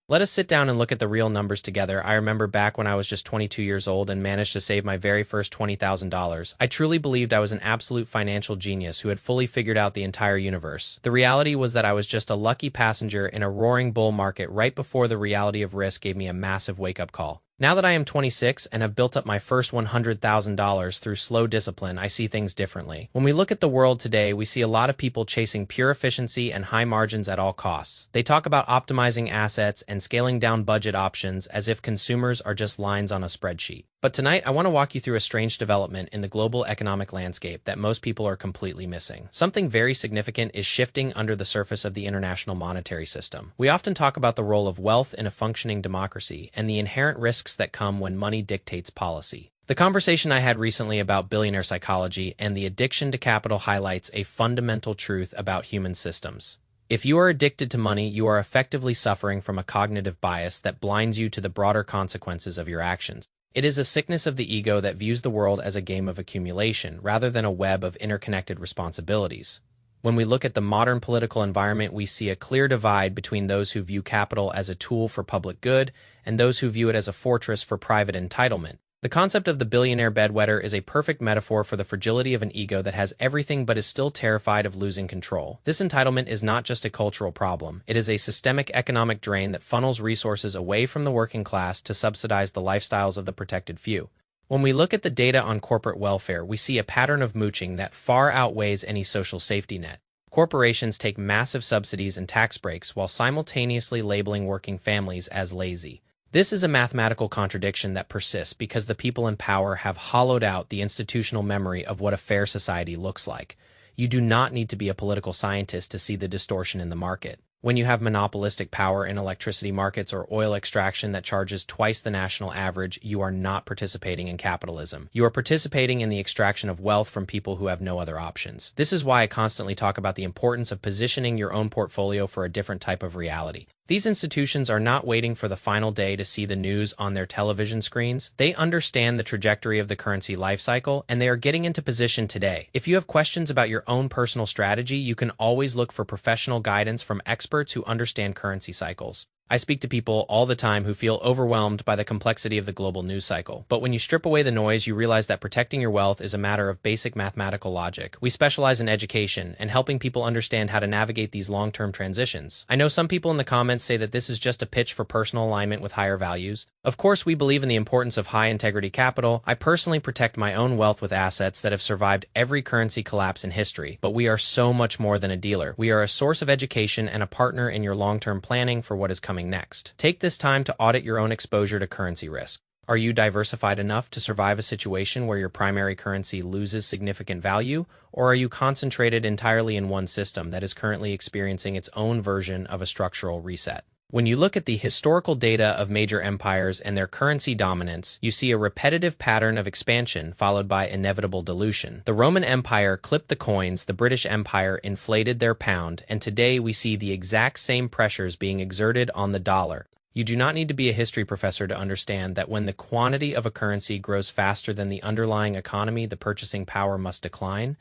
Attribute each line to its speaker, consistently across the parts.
Speaker 1: Let us sit down and look at the real numbers together. I remember back when I was just 22 years old and managed to save my very first $20,000. I truly believed I was an absolute financial genius who had fully figured out the entire universe. The reality was that I was just a lucky passenger in a roaring bull market right before the reality of risk gave me a massive wake-up call. Now that I am 26 and have built up my first $100,000 through slow discipline, I see things differently. When we look at the world today, we see a lot of people chasing pure efficiency and high margins at all costs. They talk about optimizing assets and scaling down budget options as if consumers are just lines on a spreadsheet. But tonight, I want to walk you through a strange development in the global economic landscape that most people are completely missing. Something very significant is shifting under the surface of the international monetary system. We often talk about the role of wealth in a functioning democracy and the inherent risks that come when money dictates policy. The conversation I had recently about billionaire psychology and the addiction to capital highlights a fundamental truth about human systems. If you are addicted to money, you are effectively suffering from a cognitive bias that blinds you to the broader consequences of your actions. It is a sickness of the ego that views the world as a game of accumulation rather than a web of interconnected responsibilities. When we look at the modern political environment, we see a clear divide between those who view capital as a tool for public good and those who view it as a fortress for private entitlement. The concept of the billionaire bedwetter is a perfect metaphor for the fragility of an ego that has everything but is still terrified of losing control. This entitlement is not just a cultural problem. It is a systemic economic drain that funnels resources away from the working class to subsidize the lifestyles of the protected few. When we look at the data on corporate welfare, we see a pattern of mooching that far outweighs any social safety net. Corporations take massive subsidies and tax breaks while simultaneously labeling working families as lazy. This is a mathematical contradiction that persists because the people in power have hollowed out the institutional memory of what a fair society looks like. You do not need to be a political scientist to see the distortion in the market. When you have monopolistic power in electricity markets or oil extraction that charges twice the national average, you are not participating in capitalism. You are participating in the extraction of wealth from people who have no other options. This is why I constantly talk about the importance of positioning your own portfolio for a different type of reality. These institutions are not waiting for the final day to see the news on their television screens. They understand the trajectory of the currency lifecycle, and they are getting into position today. If you have questions about your own personal strategy, you can always look for professional guidance from experts who understand currency cycles. I speak to people all the time who feel overwhelmed by the complexity of the global news cycle. But when you strip away the noise, you realize that protecting your wealth is a matter of basic mathematical logic. We specialize in education and helping people understand how to navigate these long-term transitions. I know some people in the comments say that this is just a pitch for personal alignment with higher values. Of course, we believe in the importance of high-integrity capital. I personally protect my own wealth with assets that have survived every currency collapse in history. But we are so much more than a dealer. We are a source of education and a partner in your long-term planning for what is coming next. Take this time to audit your own exposure to currency risk. Are you diversified enough to survive a situation where your primary currency loses significant value, or are you concentrated entirely in one system that is currently experiencing its own version of a structural reset? When you look at the historical data of major empires and their currency dominance, you see a repetitive pattern of expansion followed by inevitable dilution. The Roman Empire clipped the coins, the British Empire inflated their pound, and today we see the exact same pressures being exerted on the dollar. You do not need to be a history professor to understand that when the quantity of a currency grows faster than the underlying economy, the purchasing power must decline.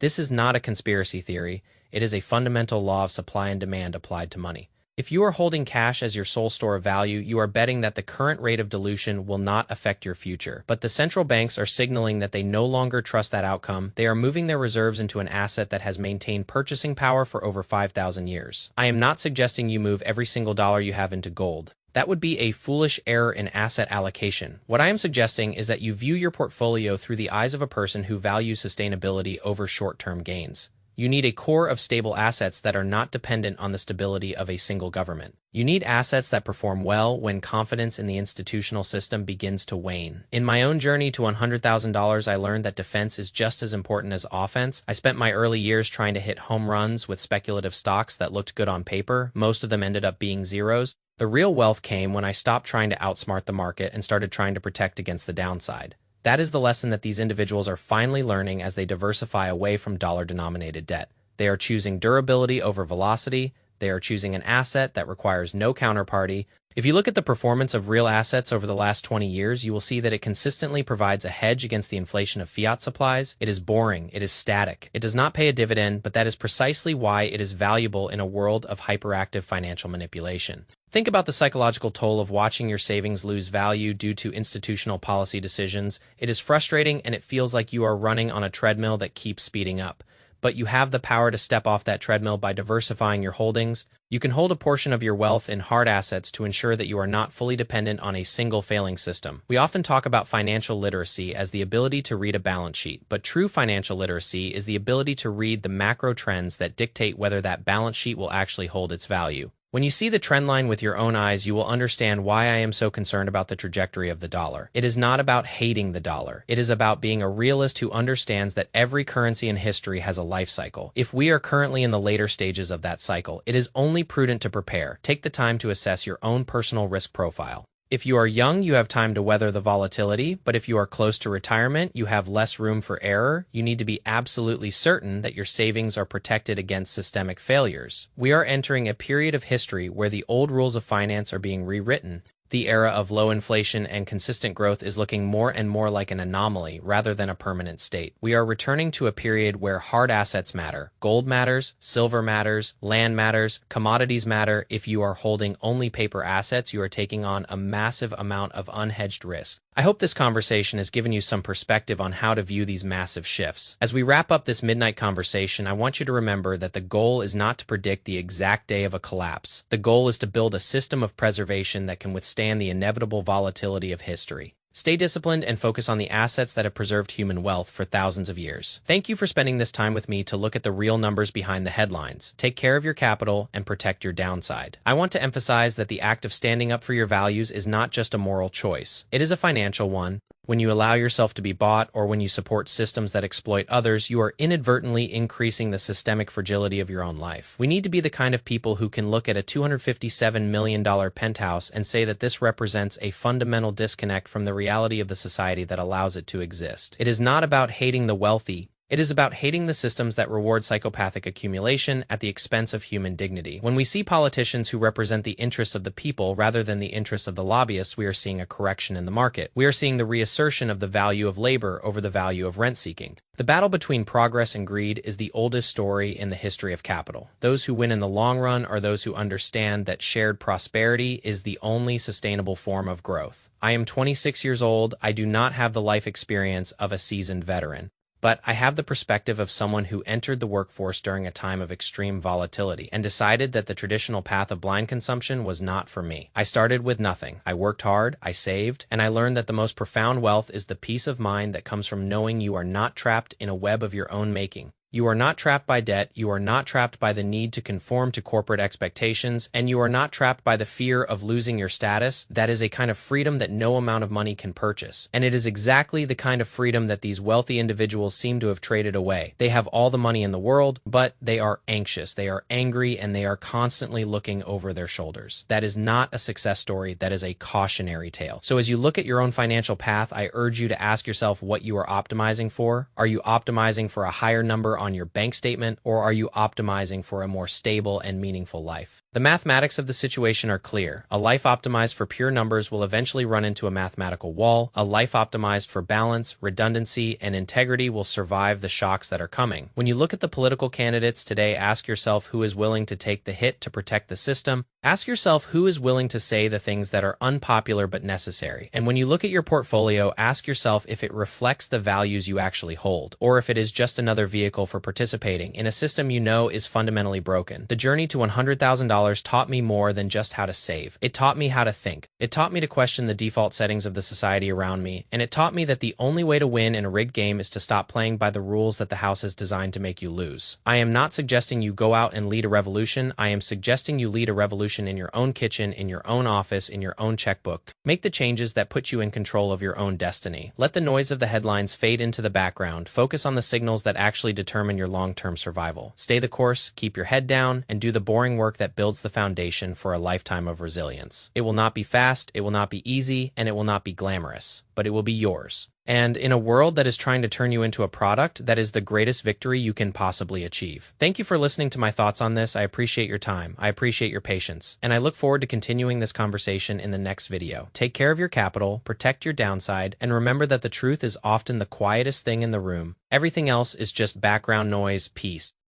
Speaker 1: This is not a conspiracy theory. It is a fundamental law of supply and demand applied to money. If you are holding cash as your sole store of value, you are betting that the current rate of dilution will not affect your future. But the central banks are signaling that they no longer trust that outcome. They are moving their reserves into an asset that has maintained purchasing power for over 5,000 years. I am not suggesting you move every single dollar you have into gold. That would be a foolish error in asset allocation. What I am suggesting is that you view your portfolio through the eyes of a person who values sustainability over short-term gains. You need a core of stable assets that are not dependent on the stability of a single government. You need assets that perform well when confidence in the institutional system begins to wane. In my own journey to $100,000, I learned that defense is just as important as offense. I spent my early years trying to hit home runs with speculative stocks that looked good on paper. Most of them ended up being zeros. The real wealth came when I stopped trying to outsmart the market and started trying to protect against the downside. That is the lesson that these individuals are finally learning as they diversify away from dollar-denominated debt. They are choosing durability over velocity. They are choosing an asset that requires no counterparty. If you look at the performance of real assets over the last 20 years, you will see that it consistently provides a hedge against the inflation of fiat supplies. It is boring. It is static. It does not pay a dividend, but that is precisely why it is valuable in a world of hyperactive financial manipulation. Think about the psychological toll of watching your savings lose value due to institutional policy decisions. It is frustrating and it feels like you are running on a treadmill that keeps speeding up. But you have the power to step off that treadmill by diversifying your holdings. You can hold a portion of your wealth in hard assets to ensure that you are not fully dependent on a single failing system. We often talk about financial literacy as the ability to read a balance sheet, but true financial literacy is the ability to read the macro trends that dictate whether that balance sheet will actually hold its value. When you see the trend line with your own eyes, you will understand why I am so concerned about the trajectory of the dollar. It is not about hating the dollar. It is about being a realist who understands that every currency in history has a life cycle. If we are currently in the later stages of that cycle, it is only prudent to prepare. Take the time to assess your own personal risk profile. If you are young, you have time to weather the volatility, but if you are close to retirement, you have less room for error. You need to be absolutely certain that your savings are protected against systemic failures. We are entering a period of history where the old rules of finance are being rewritten. The era of low inflation and consistent growth is looking more and more like an anomaly rather than a permanent state. We are returning to a period where hard assets matter. Gold matters, silver matters, land matters, commodities matter. If you are holding only paper assets, you are taking on a massive amount of unhedged risk. I hope this conversation has given you some perspective on how to view these massive shifts. As we wrap up this midnight conversation, I want you to remember that the goal is not to predict the exact day of a collapse. The goal is to build a system of preservation that can withstand the inevitable volatility of history. Stay disciplined and focus on the assets that have preserved human wealth for thousands of years. Thank you for spending this time with me to look at the real numbers behind the headlines. Take care of your capital and protect your downside. I want to emphasize that the act of standing up for your values is not just a moral choice. It is a financial one. When you allow yourself to be bought or when you support systems that exploit others, you are inadvertently increasing the systemic fragility of your own life. We need to be the kind of people who can look at a $257 million penthouse and say that this represents a fundamental disconnect from the reality of the society that allows it to exist. It is not about hating the wealthy. It is about hating the systems that reward psychopathic accumulation at the expense of human dignity. When we see politicians who represent the interests of the people rather than the interests of the lobbyists, we are seeing a correction in the market. We are seeing the reassertion of the value of labor over the value of rent-seeking. The battle between progress and greed is the oldest story in the history of capital. Those who win in the long run are those who understand that shared prosperity is the only sustainable form of growth. I am 26 years old. I do not have the life experience of a seasoned veteran. But I have the perspective of someone who entered the workforce during a time of extreme volatility and decided that the traditional path of blind consumption was not for me. I started with nothing. I worked hard, I saved, and I learned that the most profound wealth is the peace of mind that comes from knowing you are not trapped in a web of your own making. You are not trapped by debt, you are not trapped by the need to conform to corporate expectations, and you are not trapped by the fear of losing your status. That is a kind of freedom that no amount of money can purchase. And it is exactly the kind of freedom that these wealthy individuals seem to have traded away. They have all the money in the world, but they are anxious, they are angry, and they are constantly looking over their shoulders. That is not a success story, that is a cautionary tale. So as you look at your own financial path, I urge you to ask yourself what you are optimizing for. Are you optimizing for a higher number on your bank statement, or are you optimizing for a more stable and meaningful life? The mathematics of the situation are clear. A life optimized for pure numbers will eventually run into a mathematical wall. A life optimized for balance, redundancy, and integrity will survive the shocks that are coming. When you look at the political candidates today, ask yourself who is willing to take the hit to protect the system. Ask yourself who is willing to say the things that are unpopular but necessary. And when you look at your portfolio, ask yourself if it reflects the values you actually hold, or if it is just another vehicle for participating in a system you know is fundamentally broken. The journey to $100,000 taught me more than just how to save. It taught me how to think. It taught me to question the default settings of the society around me, and it taught me that the only way to win in a rigged game is to stop playing by the rules that the house has designed to make you lose. I am not suggesting you go out and lead a revolution. I am suggesting you lead a revolution in your own kitchen, in your own office, in your own checkbook. Make the changes that put you in control of your own destiny. Let the noise of the headlines fade into the background. Focus on the signals that actually determine your long-term survival. Stay the course, keep your head down, and do the boring work that builds the foundation for a lifetime of resilience. It will not be fast, it will not be easy, and it will not be glamorous, but it will be yours. And in a world that is trying to turn you into a product, that is the greatest victory you can possibly achieve. Thank you for listening to my thoughts on this. I appreciate your time. I appreciate your patience. And I look forward to continuing this conversation in the next video. Take care of your capital, protect your downside, and remember that the truth is often the quietest thing in the room. Everything else is just background noise. Peace.